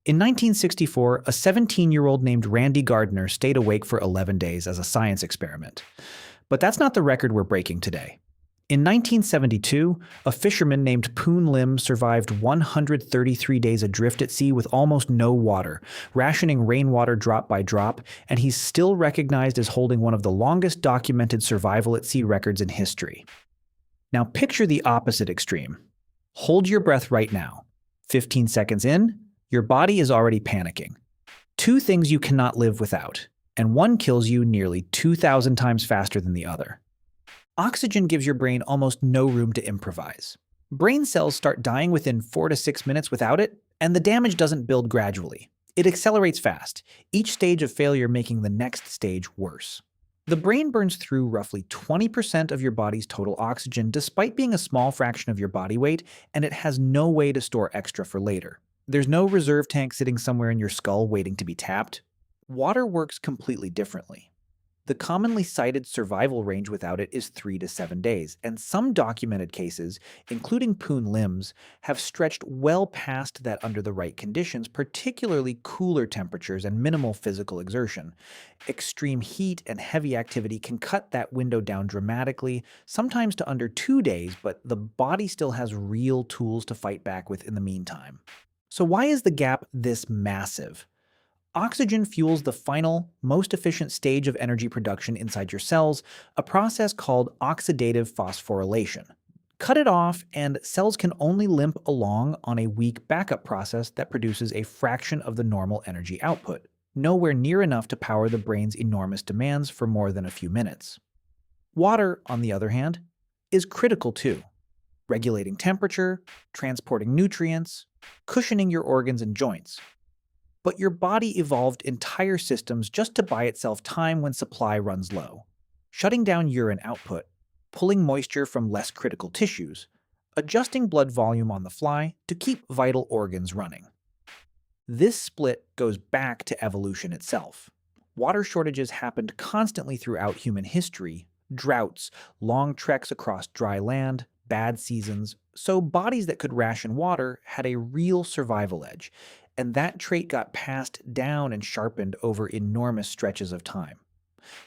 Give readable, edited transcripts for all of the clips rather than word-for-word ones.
In 1964, a 17-year-old named Randy Gardner stayed awake for 11 days as a science experiment. But that's not the record we're breaking today. In 1972, a fisherman named Poon Lim survived 133 days adrift at sea with almost no water, rationing rainwater drop by drop, and he's still recognized as holding one of the longest documented survival at sea records in history. Now picture the opposite extreme. Hold your breath right now. 15 seconds in, your body is already panicking. Two things you cannot live without, and one kills you nearly 2,000 times faster than the other. Oxygen gives your brain almost no room to improvise. Brain cells start dying within 4 to 6 minutes without it, and the damage doesn't build gradually. It accelerates fast, each stage of failure making the next stage worse. The brain burns through roughly 20% of your body's total oxygen despite being a small fraction of your body weight, and it has no way to store extra for later. There's no reserve tank sitting somewhere in your skull waiting to be tapped. Water works completely differently. The commonly cited survival range without it is 3 to 7 days, and some documented cases, including Poon Lim's, have stretched well past that under the right conditions, particularly cooler temperatures and minimal physical exertion. Extreme heat and heavy activity can cut that window down dramatically, sometimes to under 2 days, but the body still has real tools to fight back with in the meantime. So why is the gap this massive? Oxygen fuels the final, most efficient stage of energy production inside your cells, a process called oxidative phosphorylation. Cut it off, and cells can only limp along on a weak backup process that produces a fraction of the normal energy output, nowhere near enough to power the brain's enormous demands for more than a few minutes. Water, on the other hand, is critical too, regulating temperature, transporting nutrients, cushioning your organs and joints. But your body evolved entire systems just to buy itself time when supply runs low, shutting down urine output, pulling moisture from less critical tissues, adjusting blood volume on the fly to keep vital organs running. This split goes back to evolution itself. Water shortages happened constantly throughout human history: droughts, long treks across dry land, bad seasons, so bodies that could ration water had a real survival edge, and that trait got passed down and sharpened over enormous stretches of time.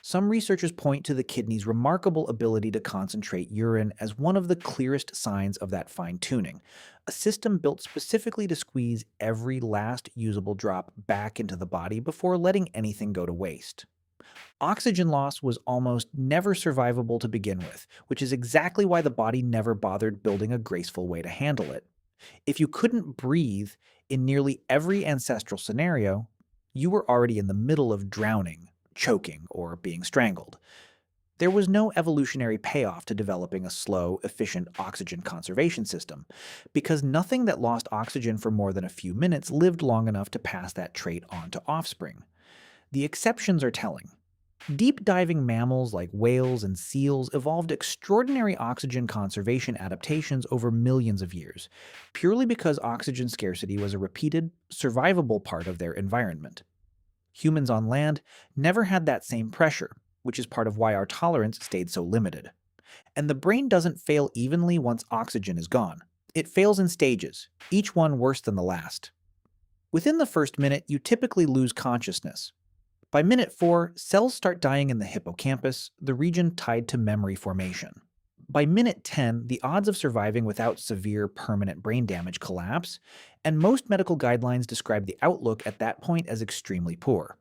Some researchers point to the kidney's remarkable ability to concentrate urine as one of the clearest signs of that fine-tuning, a system built specifically to squeeze every last usable drop back into the body before letting anything go to waste. Oxygen loss was almost never survivable to begin with, which is exactly why the body never bothered building a graceful way to handle it. If you couldn't breathe in nearly every ancestral scenario, you were already in the middle of drowning, choking, or being strangled. There was no evolutionary payoff to developing a slow, efficient oxygen conservation system, because nothing that lost oxygen for more than a few minutes lived long enough to pass that trait on to offspring. The exceptions are telling. Deep-diving mammals like whales and seals evolved extraordinary oxygen conservation adaptations over millions of years, purely because oxygen scarcity was a repeated, survivable part of their environment. Humans on land never had that same pressure, which is part of why our tolerance stayed so limited. And the brain doesn't fail evenly once oxygen is gone. It fails in stages, each one worse than the last. Within the first minute, you typically lose consciousness. By minute 4, cells start dying in the hippocampus, the region tied to memory formation. By minute 10, the odds of surviving without severe permanent brain damage collapse, and most medical guidelines describe the outlook at that point as extremely poor.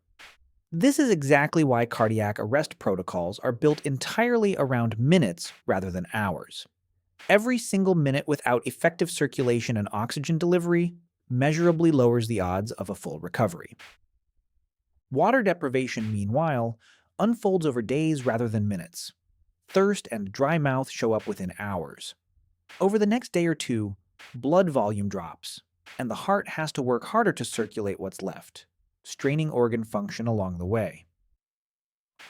This is exactly why cardiac arrest protocols are built entirely around minutes rather than hours. Every single minute without effective circulation and oxygen delivery measurably lowers the odds of a full recovery. Water deprivation, meanwhile, unfolds over days rather than minutes. Thirst and dry mouth show up within hours. Over the next day or two, blood volume drops, and the heart has to work harder to circulate what's left, straining organ function along the way.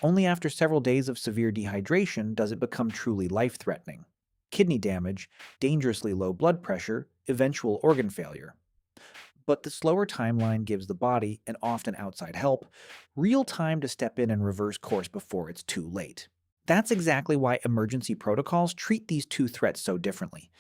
Only after several days of severe dehydration does it become truly life-threatening: kidney damage, dangerously low blood pressure, eventual organ failure. But the slower timeline gives the body, and often outside help, real time to step in and reverse course before it's too late. That's exactly why emergency protocols treat these two threats so differently.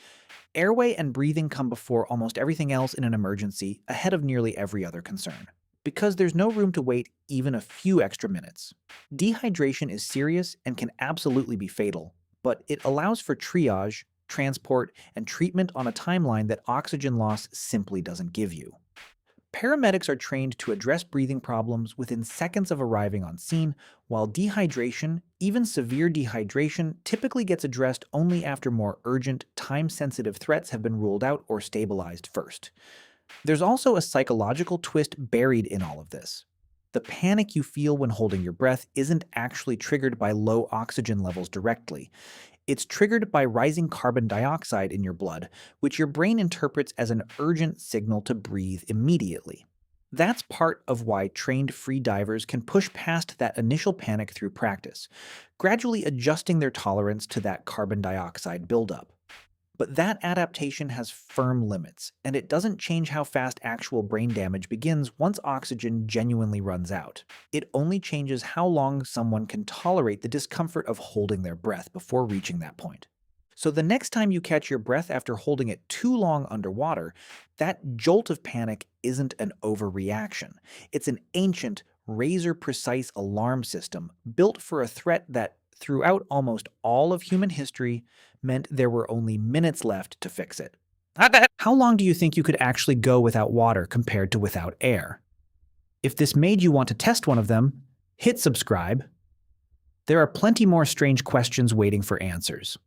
Airway and breathing come before almost everything else in an emergency, ahead of nearly every other concern, because there's no room to wait even a few extra minutes. Dehydration is serious and can absolutely be fatal, but it allows for triage, transport, and treatment on a timeline that oxygen loss simply doesn't give you. Paramedics are trained to address breathing problems within seconds of arriving on scene, while dehydration, even severe dehydration, typically gets addressed only after more urgent, time-sensitive threats have been ruled out or stabilized first. There's also a psychological twist buried in all of this. The panic you feel when holding your breath isn't actually triggered by low oxygen levels directly. It's triggered by rising carbon dioxide in your blood, which your brain interprets as an urgent signal to breathe immediately. That's part of why trained free divers can push past that initial panic through practice, gradually adjusting their tolerance to that carbon dioxide buildup. But that adaptation has firm limits, and it doesn't change how fast actual brain damage begins once oxygen genuinely runs out. It only changes how long someone can tolerate the discomfort of holding their breath before reaching that point. So the next time you catch your breath after holding it too long underwater, that jolt of panic isn't an overreaction. It's an ancient, razor-precise alarm system built for a threat that, throughout almost all of human history, meant there were only minutes left to fix it. How long do you think you could actually go without water compared to without air? If this made you want to test one of them, hit subscribe. There are plenty more strange questions waiting for answers.